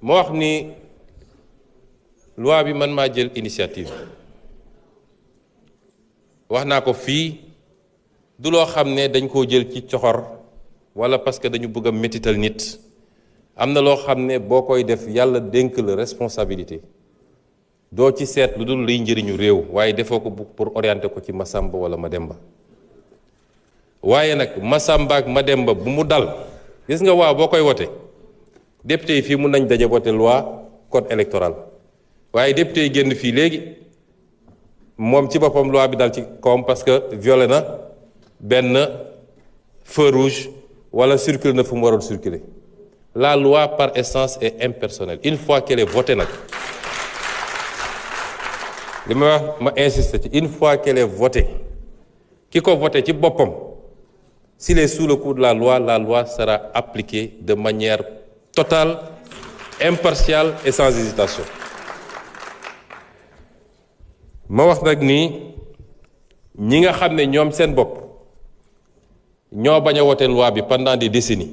moo wax ni loi bi man maa jël initiative wax naa ko fii du loo xam ne dañ koo jël ci coxor walla parce que dañu bëgg a métital nit am na loo xam ne boo koy def yàlla dénk la responsabilité doo ci seet lu dul liy njëriñu réew waaye defoo ko pour orienter ko ci Masamba walla Mademba waaye nag Masamba ak Mademba bu mu dal gis nga waaw boo koy wote député yi fii mun nañ daje voté loi code électoral waaye député yi génn fii léegi moom ci boppam loi bi dal ci kawam parce que violé na benn feu rouge wala circule na fu mu waroon circuler la loi par essence est impersonnelle une fois qu'elle est votée nag li ma wax ma insister ci une fois qu'elle est votée ki ko voté ci boppam s'il est sous le coup de la loi sera appliquée de manière totale, impartiale et sans hésitation. ma wax nag ni ñi nga xam ne ñoom seen bopp ñoo bañ a wote loi bi pendant des décennies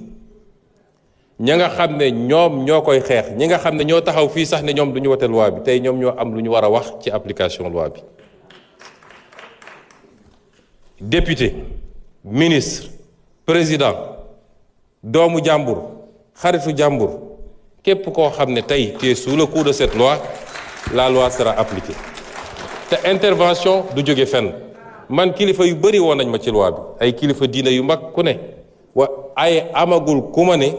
ña nga xam ne ñoom ñoo koy xeex ñi nga xam ne ñoo taxaw fii sax ne ñoom du ñu wote loi bi tey ñoom ñoo am lu ñu war a wax ci application loi bi. député ministre président doomu jàmbur xaritu jàmbur képp koo xam ne tey tu es sous le coup de cette loi la loi sera appliquée te intervention du jóge fenn man kilifa yu bëri woon nañ ma ci loi bi ay kilifa diina yu mag ku ne ay amagul ku ma ne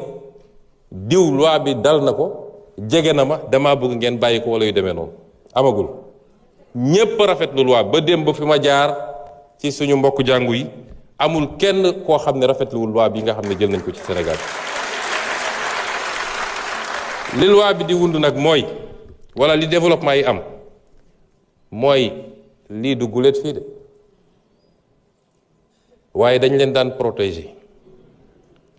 diw loi bi dal na ko jege na ma damaa bëgg ngeen bàyyi ko wala yu demee noonu amagul ñépp rafetlu loi ba démb ba fi ma jaar ci suñu mbokk jàngu yi amul kenn koo xam ne rafetluwul loi bi nga xam ne jël nañ ko ci Sénégal li loi bi di wund nag mooy wala li développement yi am mooy lii du guléet fii de waaye dañ leen daan protéger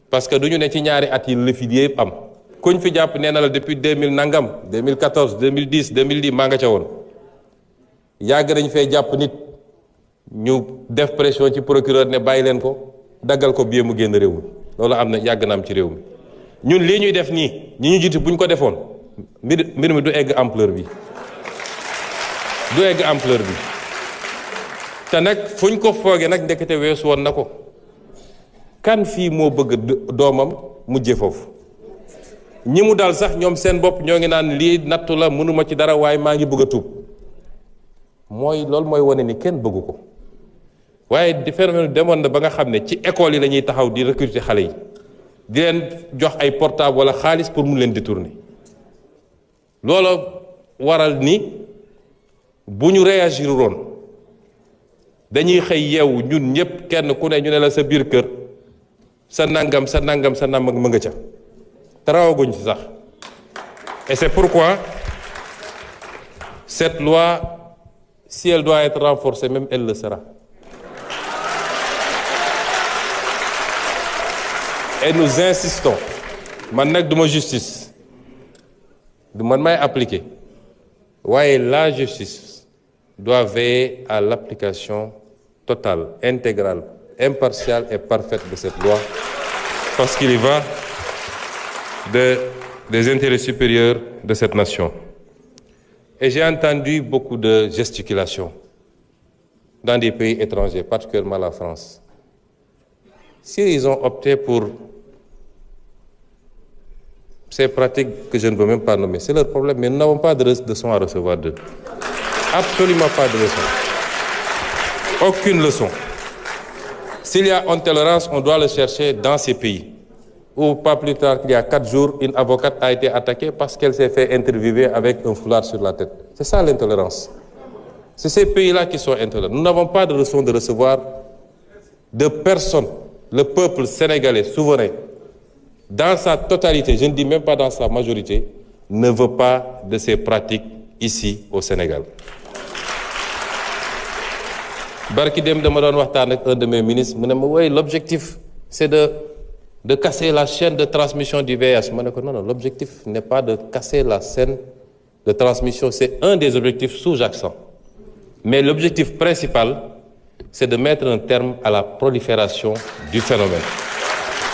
parce que du ñu ne ci ñaari at yi la fi yëpp am kuñ fi jàpp nee na la depuis 2000 nangam 2014 2010 2010 maa nga ca woon yàgg nañ fee jàpp nit ñu def pression ci procureur ne bàyyi leen ko daggal ko bie mu génn réew mi loolu am na yàgg na am ci réew mi ñun lii ñuy def nii ñi ñu jiitu bu ñu ko defoon mbir mi du egg ampleur bi du egg ampleur bi te nag fu ñu ko foogee nag ndekete weesu woon na ko kan fii moo bëgg doomam mujje foofu ñi mu dal sax ñoom seen bopp ñoo ngi naan lii nattu la mënuma ci dara waaye maa ngi bëgg a tuub mooy loolu mooy wane ni kenn bëggu ko waaye di phénomène demoon na ba nga xam ne ci école yi la ñuy taxaw di recruter xale yi di leen jox ay portable wala xaalis pour mu leen détourner loolu waral ni bu ñu réagir woon dañuy xëy yeewu ñun ñëpp kenn ku ne ñu ne la sa biir kër sa nangam sa nangam sa nangam ma nga ca te rawaguñ ci sax et c'est pourquoi cette loi si elle doit être renforcée même elle le sera et nous insistons man nag duma justice du man may appliquer waaye la justice doit veiller à l'application totale, intégrale, impartiale et parfaite de cette loi parce qu'il y va des intérêts supérieurs de cette nation. Et j'ai entendu beaucoup de gesticulations dans des pays étrangers, particulièrement la France. S'ils ont opté pour ces pratiques que je ne veux même pas nommer, c'est leur problème, mais nous n'avons pas de leçon à recevoir d'eux. Absolument pas de leçon. Aucune leçon. S'il y a intolérance, on doit le chercher dans ces pays. Ou pas plus tard qu'il y a 4 jours, une avocate a été attaquée parce qu'elle s'est fait interviewer avec un foulard sur la tête. C'est ça l'intolérance. C'est ces pays-là qui sont intolérants. Nous n'avons pas de leçon de recevoir de personne. Le peuple sénégalais souverain, dans sa totalité, je ne dis même pas dans sa majorité, ne veut pas de ces pratiques ici au Sénégal. Barki dem dama doon waxtaan ak un de mes ministres mu ne ma oui l'objectif c'est de casser la chaîne de transmission du VIH. Ma ne ko non, l'objectif n'est pas de casser la chaîne de transmission, c'est un des objectifs sous-jacents. Mais l'objectif principal, c'est de mettre un terme à la prolifération du phénomène.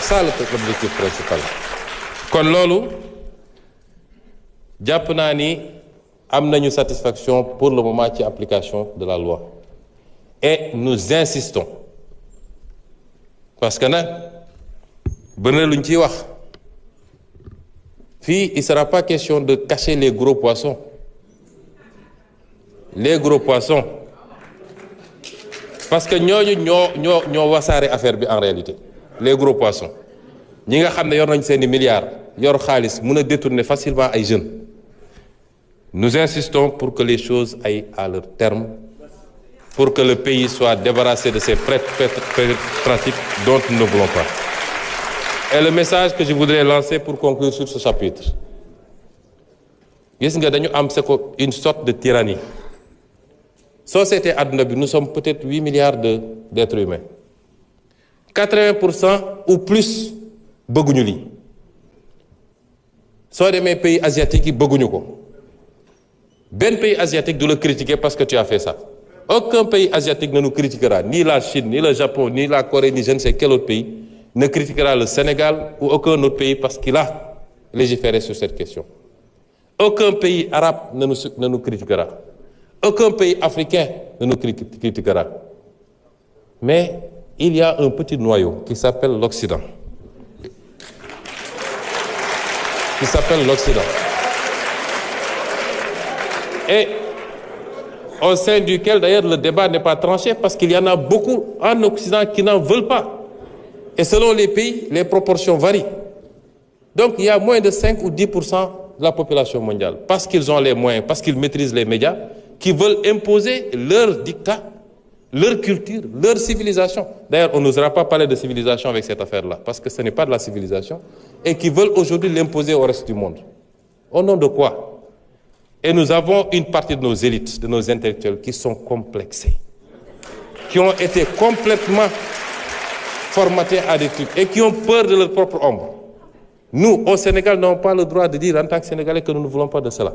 Ça, l'objectif principal. Kon loolu jàpp naa ni am nañu satisfaction pour le moment ci application de la loi et nous insistons parce que nag bëri na lu ñu ciy wax fii il sera pas question de cacher les gros poissons parce que ñooñu ñoo wasaare affaire bi en réalité les gros poissons ñi nga xam ne yor nañ seeni milliards yor xaalis mën a détourner facilement ay jeunes nous insistons pour que les choses aillent à leur terme pour que le pays soit débarrassé de ces pratiques dont nous ne voulons pas. Et le message que je voudrais lancer pour conclure sur ce chapitre gis nga dañu am c'est une sorte de tyrannie. Société àdduna bi nous sommes peut-être 8 milliards d'êtres humains 80% ou plus bëgguñu lii soo demee pays asiatiques yi bëgguñu ko benn pays asiatique du la critiquer parce que tu as fait ça aucun pays asiatique ne nous critiquera ni la Chine ni le Japon ni la Corée ni je ne sais quel autre pays ne critiquera le Sénégal ou aucun autre pays parce qu'il a légiféré sur cette question. Aucun pays arabe ne nous critiquera. Aucun pays africain ne nous critiquera. Mais il y a un petit noyau qui s'appelle l'Occident. Et au sein duquel d'ailleurs le débat n'est pas tranché parce qu'il y en a beaucoup en Occident qui n'en veulent pas. Et selon les pays, les proportions varient. Donc il y a moins de 5 ou 10% de la population mondiale, parce qu'ils ont les moyens, parce qu'ils maîtrisent les médias, qui veulent imposer leur dictat, leur culture, leur civilisation. D'ailleurs, on n'osera pas parler de civilisation avec cette affaire-là, parce que ce n'est pas de la civilisation, et qui veulent aujourd'hui l'imposer au reste du monde. Au nom de quoi? Et nous avons une partie de nos élites, de nos intellectuels, qui sont complexés, qui ont été complètement formatés à des trucs, et qui ont peur de leur propre ombre. Nous, au Sénégal, n'avons pas le droit de dire en tant que Sénégalais que nous ne voulons pas de cela.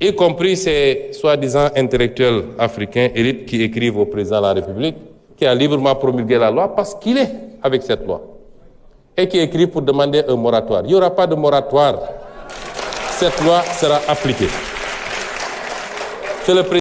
Y compris ces soi-disant intellectuels africains, élites, qui écrivent au président de la République, qui a librement promulgué la loi parce qu'il est avec cette loi. Et qui écrit pour demander un moratoire. Il n'y aura pas de moratoire. Cette loi sera appliquée. C'est le président